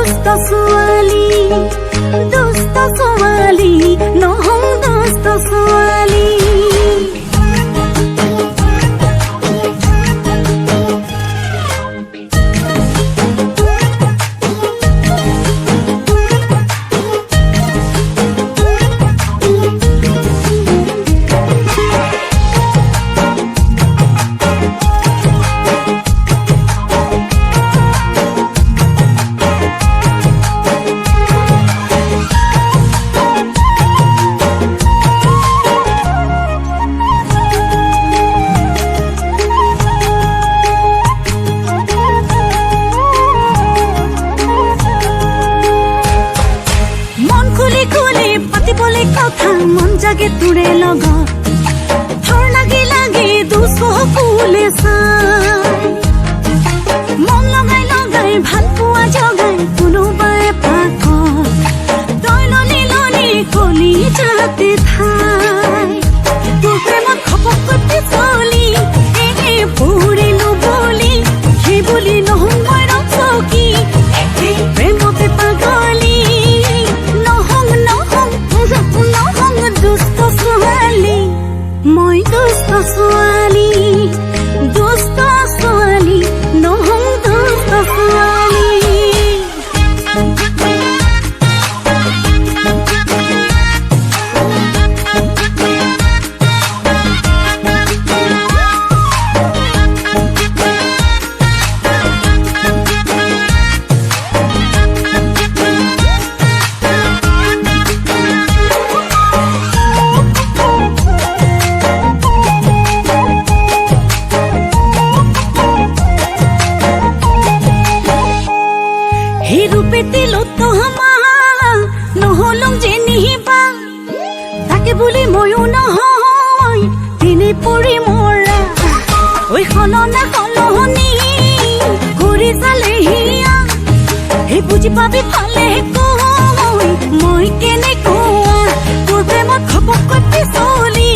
দুষ্ট ছোৱালী নহওঁ দুষ্ট ছোৱালী। কথা মন জাগে তোৰে লগত থৰ লাগি লাগি দুচ ফুলে চাই মন লগাই লগাই ভাল পোৱা জগাই কোনোবাই পাক তই লনি লনি কলি যাতে ঠাই তোৰ প্ৰেমত খপকৈ পিছলি এনে পৰিলো বুলি সেই বুলি নহওঁ মই ৰচকি প্ৰেমতে পাগলি মই দুষ্ট ছোৱালী নহওঁ দুষ্ট ছোৱালী। নহলং যে নিহিবা তাকে বুলি ময়ো নহয় তেনে পৰি মৰা ঐ সলনা সলনি ঘূৰি চালে হিয়া সেই বুজি পাবি পালে কৈ মই কেনেকুৱা তোৰ প্ৰেমত খপকৈ পিছলি